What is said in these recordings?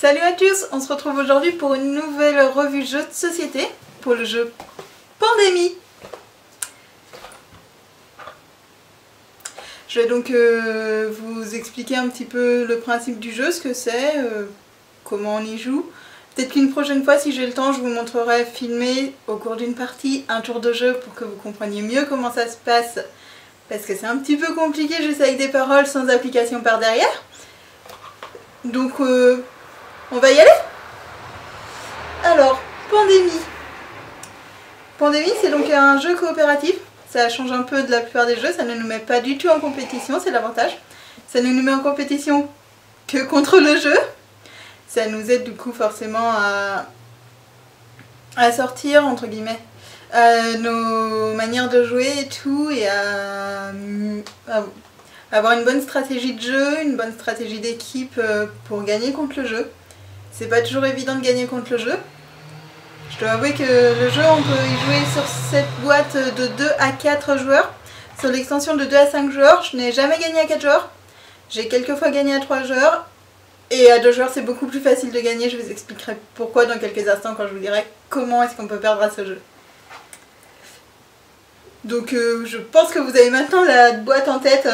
Salut à tous, on se retrouve aujourd'hui pour une nouvelle revue jeu de société pour le jeu Pandémie. Je vais donc vous expliquer un petit peu le principe du jeu, ce que c'est, comment on y joue. Peut-être qu'une prochaine fois, si j'ai le temps, je vous montrerai filmer au cours d'une partie un tour de jeu pour que vous compreniez mieux comment ça se passe. Parce que c'est un petit peu compliqué juste avec des paroles sans application par derrière. Donc on va y aller. Alors, Pandémie. Pandémie, c'est donc un jeu coopératif. Ça change un peu de la plupart des jeux, ça ne nous met pas du tout en compétition, c'est l'avantage. Ça ne nous met en compétition que contre le jeu. Ça nous aide du coup forcément à sortir, entre guillemets, nos manières de jouer et tout, et à avoir une bonne stratégie de jeu, une bonne stratégie d'équipe pour gagner contre le jeu. C'est pas toujours évident de gagner contre le jeu. Je dois avouer que le jeu, on peut y jouer sur cette boîte de 2 à 4 joueurs. Sur l'extension de 2 à 5 joueurs, je n'ai jamais gagné à 4 joueurs. J'ai quelques fois gagné à 3 joueurs. Et à 2 joueurs, c'est beaucoup plus facile de gagner. Je vous expliquerai pourquoi dans quelques instants quand je vous dirai comment est-ce qu'on peut perdre à ce jeu. Donc je pense que vous avez maintenant la boîte en tête.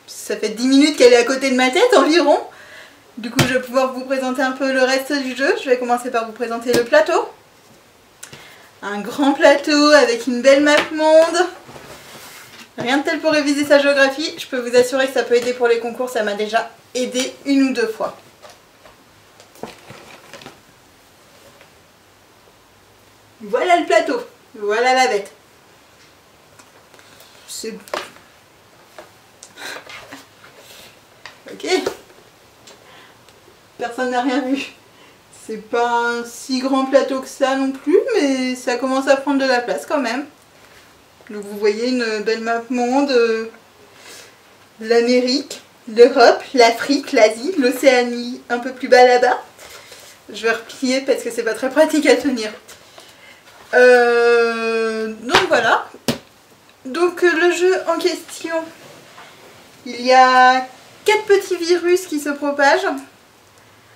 Ça fait 10 minutes qu'elle est à côté de ma tête environ. Du coup, je vais pouvoir vous présenter un peu le reste du jeu. Je vais commencer par vous présenter le plateau. Un grand plateau avec une belle map monde. Rien de tel pour réviser sa géographie. Je peux vous assurer que ça peut aider pour les concours. Ça m'a déjà aidé 1 ou 2 fois. Voilà le plateau. Voilà la bête. C'est... Ok. Personne n'a rien vu. C'est pas un si grand plateau que ça non plus, mais ça commence à prendre de la place quand même. Donc vous voyez une belle map monde. L'Amérique, l'Europe, l'Afrique, l'Asie, l'Océanie, un peu plus bas là-bas. Je vais replier parce que c'est pas très pratique à tenir. Donc voilà. Donc le jeu en question, il y a 4 petits virus qui se propagent.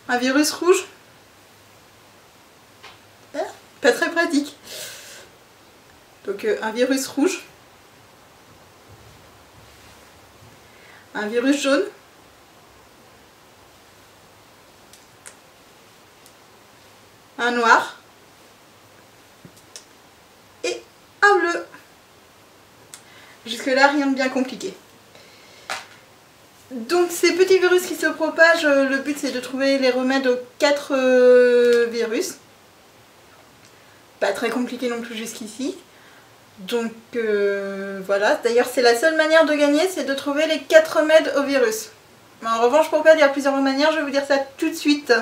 Un virus rouge. Pas très pratique. Donc un virus rouge. Un virus jaune. Un noir. Et un bleu. Jusque là, rien de bien compliqué. Donc ces petits virus qui se propagent, le but c'est de trouver les remèdes aux 4 virus. Pas très compliqué non plus jusqu'ici. Donc voilà, d'ailleurs c'est la seule manière de gagner, c'est de trouver les 4 remèdes au virus. Mais en revanche, pour perdre, il y a plusieurs manières, je vais vous dire ça tout de suite.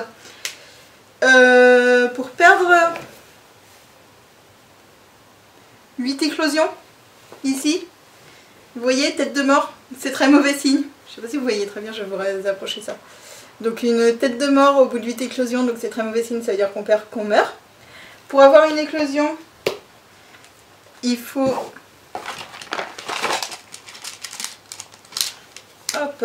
Pour perdre 8 éclosions, ici, vous voyez, tête de mort, c'est très mauvais signe. Je sais pas si vous voyez très bien, je vais vous approcher ça. Donc une tête de mort au bout de 8 éclosions, donc c'est très mauvais signe, ça veut dire qu'on perd, qu'on meurt. Pour avoir une éclosion, il faut... Hop.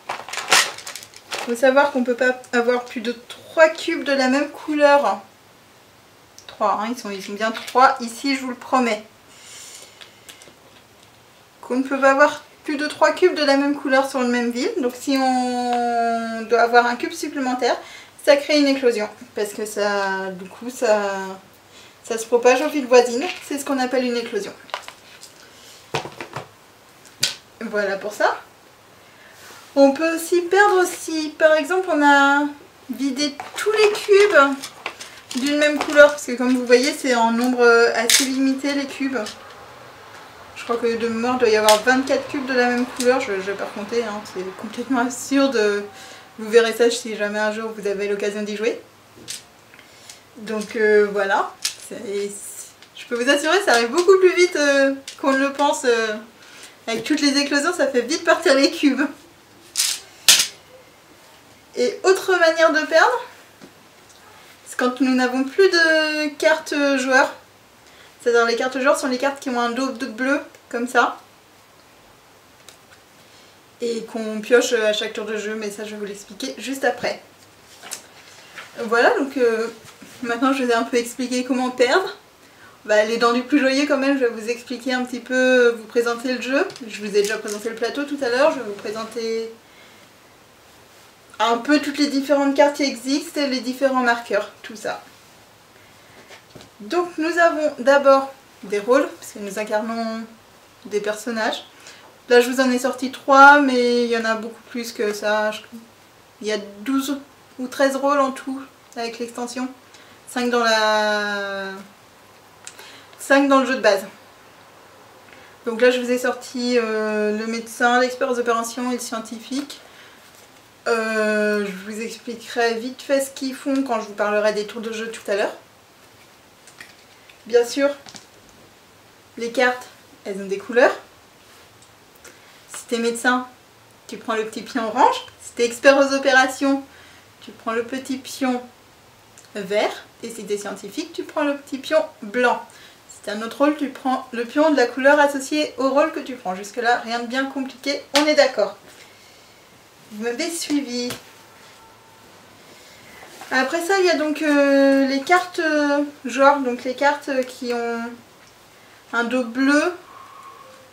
Il faut savoir qu'on ne peut pas avoir plus de 3 cubes de la même couleur. 3, hein, ils sont bien 3, ici je vous le promets. Qu'on ne peut pas avoir plus de 3 cubes de la même couleur sur une même ville. Donc si on doit avoir un cube supplémentaire, ça crée une éclosion. Parce que ça, du coup, ça se propage aux villes voisines. C'est ce qu'on appelle une éclosion. Voilà pour ça. On peut aussi perdre si, par exemple, on a vidé tous les cubes d'une même couleur. Parce que comme vous voyez, c'est en nombre assez limité les cubes. Je crois que de mémoire, il doit y avoir 24 cubes de la même couleur. Je ne vais pas compter, hein, c'est complètement absurde. Vous verrez ça si jamais un jour vous avez l'occasion d'y jouer. Donc voilà. Je peux vous assurer, ça arrive beaucoup plus vite qu'on ne le pense. Avec toutes les éclosions, ça fait vite partir les cubes. Et autre manière de perdre, c'est quand nous n'avons plus de cartes joueurs. C'est-à-dire les cartes joueurs sont les cartes qui ont un dos bleu, comme ça. Et qu'on pioche à chaque tour de jeu, mais ça je vais vous l'expliquer juste après. Voilà, donc maintenant je vous ai un peu expliqué comment perdre. Les dents du plus joyeux quand même, je vais vous expliquer un petit peu, vous présenter le jeu. Je vous ai déjà présenté le plateau tout à l'heure, je vais vous présenter un peu toutes les différentes cartes qui existent, les différents marqueurs, tout ça. Donc nous avons d'abord des rôles, parce que nous incarnons des personnages. Là je vous en ai sorti 3, mais il y en a beaucoup plus que ça. Il y a 12 ou 13 rôles en tout avec l'extension. 5 dans le jeu de base. Donc là je vous ai sorti le médecin, l'expert aux opérations et le scientifique. Je vous expliquerai vite fait ce qu'ils font quand je vous parlerai des tours de jeu tout à l'heure. Bien sûr, les cartes, elles ont des couleurs. Si t'es médecin, tu prends le petit pion orange. Si t'es expert aux opérations, tu prends le petit pion vert. Et si t'es scientifique, tu prends le petit pion blanc. Si t'as un autre rôle, tu prends le pion de la couleur associée au rôle que tu prends. Jusque là, rien de bien compliqué, on est d'accord. Vous m'avez suivi. Après ça, il y a donc les cartes joueurs, donc les cartes qui ont un dos bleu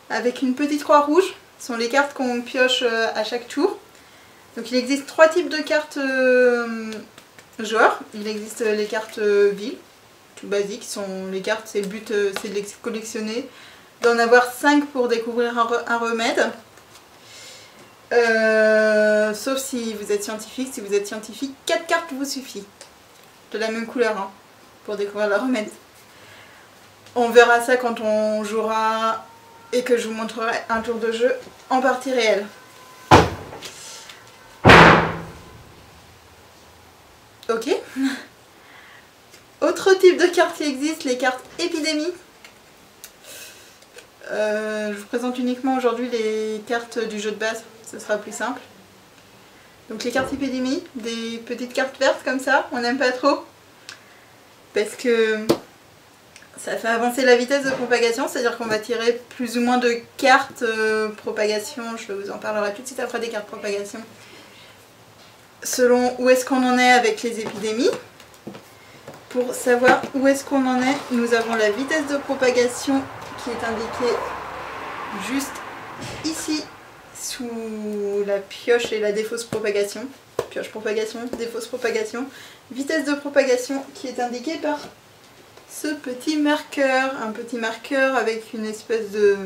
avec une petite croix rouge. Ce sont les cartes qu'on pioche à chaque tour. Donc il existe 3 types de cartes joueurs. Il existe les cartes villes, tout basiques, sont les cartes, c'est le but, c'est de les collectionner, d'en avoir 5 pour découvrir un remède. Sauf si vous êtes scientifique. Si vous êtes scientifique, 4 cartes vous suffit. De la même couleur, hein, pour découvrir le remède. On verra ça quand on jouera et que je vous montrerai un tour de jeu en partie réelle. Ok. Autre type de cartes qui existe, les cartes épidémie. Je vous présente uniquement aujourd'hui les cartes du jeu de base, ce sera plus simple. Donc les cartes épidémie, des petites cartes vertes comme ça, on n'aime pas trop. Parce que ça fait avancer la vitesse de propagation, c'est-à-dire qu'on va tirer plus ou moins de cartes propagation, je vous en parlerai tout de suite après des cartes propagation. Selon où est-ce qu'on en est avec les épidémies. Pour savoir où est-ce qu'on en est, nous avons la vitesse de propagation qui est indiquée juste ici, sous la pioche et la défausse propagation. Pioche propagation, défausse propagation. Vitesse de propagation qui est indiquée par ce petit marqueur. Un petit marqueur avec une espèce de...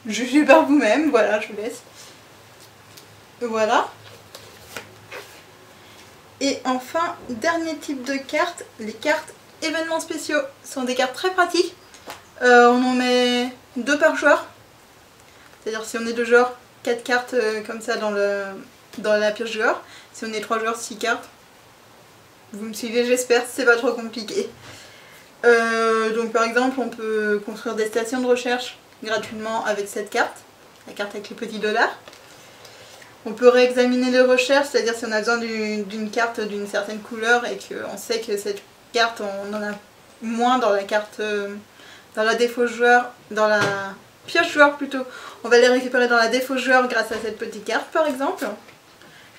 Jugez par vous-même, voilà, je vous laisse. Voilà. Et enfin, dernier type de cartes, les cartes événements spéciaux. Ce sont des cartes très pratiques. On en met 2 par joueur. C'est-à-dire si on est 2 joueurs, 4 cartes comme ça dans la pioche joueur. Si on est 3 joueurs, 6 cartes. Vous me suivez, j'espère, c'est pas trop compliqué. Donc par exemple, on peut construire des stations de recherche gratuitement avec cette carte. La carte avec les petits dollars. On peut réexaminer les recherches, c'est-à-dire si on a besoin d'une carte d'une certaine couleur et qu'on sait que cette carte, on en a moins dans la carte, dans la défausse joueur, dans la pioche joueur plutôt, on va les récupérer dans la défausse joueur grâce à cette petite carte par exemple.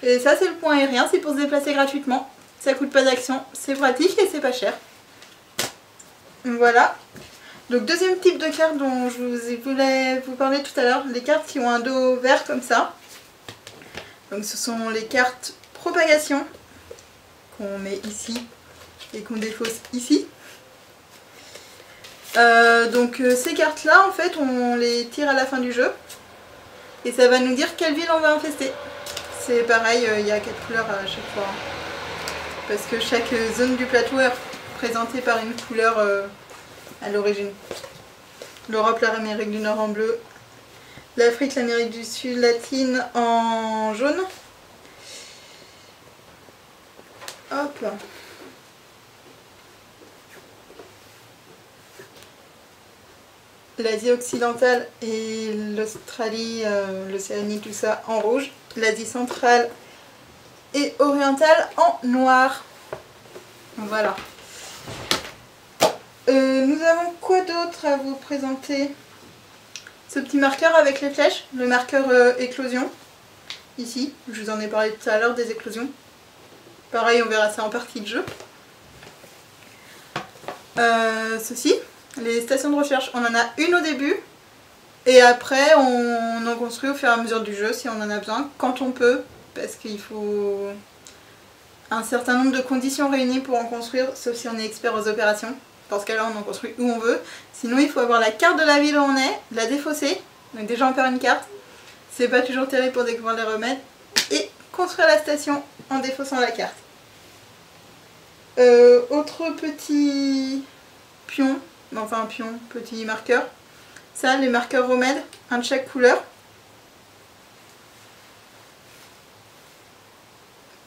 Et ça c'est le point aérien, c'est pour se déplacer gratuitement, ça coûte pas d'action, c'est pratique et c'est pas cher. Voilà. Donc deuxième type de carte dont je voulais vous parler tout à l'heure, les cartes qui ont un dos vert comme ça. Donc ce sont les cartes propagation qu'on met ici et qu'on défausse ici. Ces cartes là en fait on les tire à la fin du jeu et ça va nous dire quelle ville on va infester. C'est pareil, il y a 4 couleurs à chaque fois. Parce que chaque zone du plateau est représentée par une couleur à l'origine. L'Europe, l'Amérique du Nord en bleu. L'Afrique, l'Amérique du Sud, latine en jaune. Hop. L'Asie occidentale et l'Australie, l'Océanie, tout ça en rouge. L'Asie centrale et orientale en noir. Voilà. Nous avons quoi d'autre à vous présenter? Ce petit marqueur avec les flèches, le marqueur éclosion, ici, je vous en ai parlé tout à l'heure des éclosions. Pareil, on verra ça en partie de jeu. Ceci, les stations de recherche, on en a une au début. Et après, on en construit au fur et à mesure du jeu si on en a besoin, quand on peut. Parce qu'il faut un certain nombre de conditions réunies pour en construire, sauf si on est expert aux opérations. Dans ce cas-là, on en construit où on veut. Sinon, il faut avoir la carte de la ville où on est, la défausser. Donc déjà, on perd une carte. C'est pas toujours terrible pour découvrir les remèdes. Et construire la station en défaussant la carte. Autre petit pion, enfin pion, petit marqueur. Ça, les marqueurs remèdes, un de chaque couleur.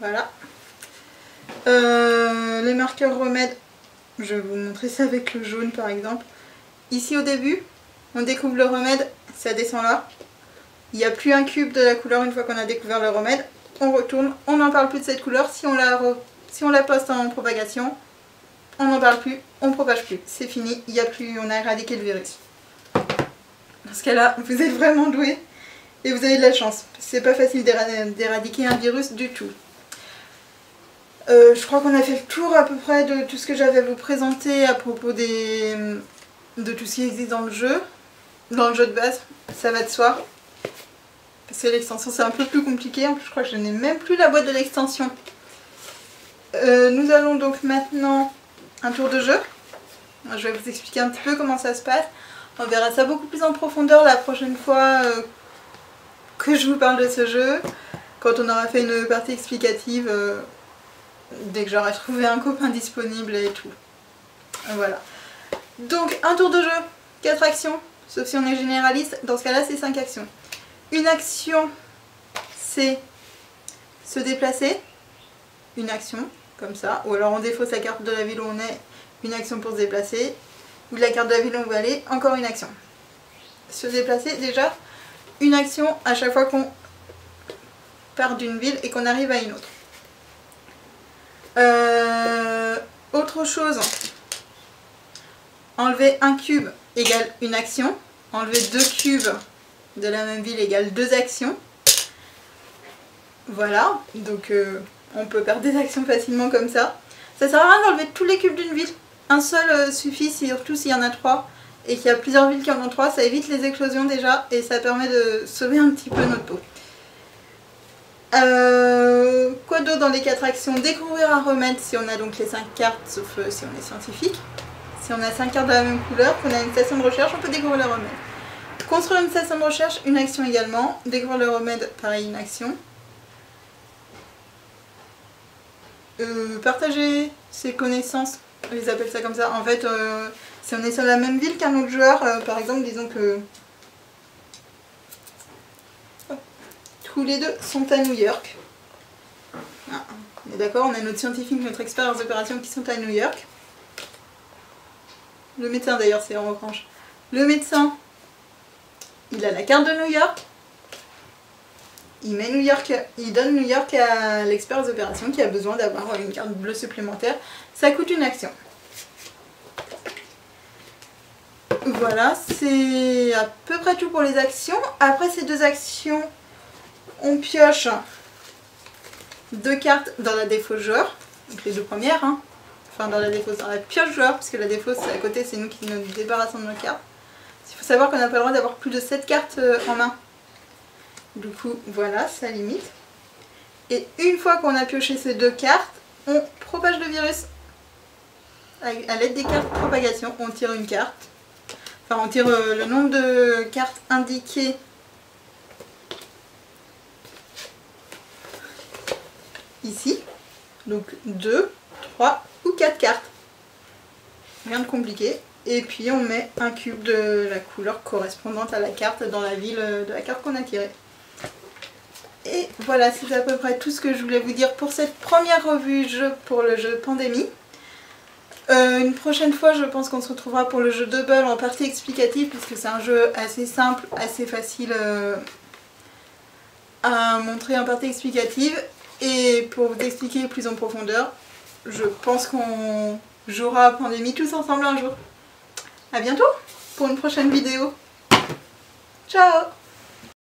Voilà. Les marqueurs remèdes, je vais vous montrer ça avec le jaune par exemple. Ici au début, on découvre le remède, ça descend là. Il n'y a plus un cube de la couleur une fois qu'on a découvert le remède. On retourne, on n'en parle plus de cette couleur. Si on la poste en propagation, on n'en parle plus, on ne propage plus. C'est fini, il y a plus, on a éradiqué le virus. Dans ce cas-là, vous êtes vraiment doué et vous avez de la chance. C'est pas facile d'éradiquer un virus du tout. Je crois qu'on a fait le tour à peu près de tout ce que j'avais à vous présenter à propos de tout ce qui existe dans le jeu. Dans le jeu de base, ça va de soi. Parce que l'extension c'est un peu plus compliqué. En plus, je crois que je n'ai même plus la boîte de l'extension. Nous allons donc maintenant un tour de jeu. Je vais vous expliquer un petit peu comment ça se passe. On verra ça beaucoup plus en profondeur la prochaine fois que je vous parle de ce jeu. Quand on aura fait une partie explicative, dès que j'aurai trouvé un copain disponible et tout. Voilà. Donc un tour de jeu, 4 actions, sauf si on est généraliste. Dans ce cas-là, c'est 5 actions. Une action, c'est se déplacer. Une action, comme ça. Ou alors on défausse la carte de la ville où on est, une action pour se déplacer. Ou de la carte de la ville où on va aller, encore une action. Se déplacer, déjà, une action à chaque fois qu'on part d'une ville et qu'on arrive à une autre. Autre chose, enlever un cube égale une action. Enlever 2 cubes de la même ville égale 2 actions. Voilà, donc on peut perdre des actions facilement comme ça. Ça sert à rien d'enlever tous les cubes d'une ville. Un seul suffit, surtout s'il y en a 3 et qu'il y a plusieurs villes qui en ont 3, ça évite les éclosions déjà et ça permet de sauver un petit peu notre peau. Quoi d'autre dans les 4 actions? Découvrir un remède si on a donc les 5 cartes, sauf si on est scientifique. Si on a 5 cartes de la même couleur, qu'on a une station de recherche, on peut découvrir le remède. Construire une station de recherche, une action également. Découvrir le remède, pareil, une action. Partager ses connaissances, ils appellent ça comme ça. En fait, si on est sur la même ville qu'un autre joueur, par exemple, disons que tous les deux sont à New York. Ah, on est d'accord, on a notre scientifique, notre expert en opérations qui sont à New York. Le médecin d'ailleurs, c'est en revanche. Le médecin, il a la carte de New York. Il met New York, il donne New York à l'expert des opérations qui a besoin d'avoir une carte bleue supplémentaire. Ça coûte une action. Voilà, c'est à peu près tout pour les actions. Après ces 2 actions, on pioche 2 cartes dans la défausse joueur. Donc les 2 premières, hein. Enfin dans la défausse, dans la pioche joueur, parce que la défausse c'est à côté, c'est nous qui nous débarrassons de nos cartes. Il faut savoir qu'on n'a pas le droit d'avoir plus de 7 cartes en main. Du coup, voilà, ça limite. Et une fois qu'on a pioché ces 2 cartes, on propage le virus. À l'aide des cartes propagation, on tire une carte. Enfin, on tire le nombre de cartes indiquées ici. Donc 2, 3 ou 4 cartes. Rien de compliqué. Et puis on met un cube de la couleur correspondante à la carte dans la ville de la carte qu'on a tirée. Et voilà, c'est à peu près tout ce que je voulais vous dire pour cette première revue jeu pour le jeu Pandémie. Une prochaine fois, je pense qu'on se retrouvera pour le jeu Double en partie explicative, puisque c'est un jeu assez simple, assez facile à montrer en partie explicative. Et pour vous expliquer plus en profondeur, je pense qu'on jouera à Pandémie tous ensemble un jour. A bientôt pour une prochaine vidéo. Ciao!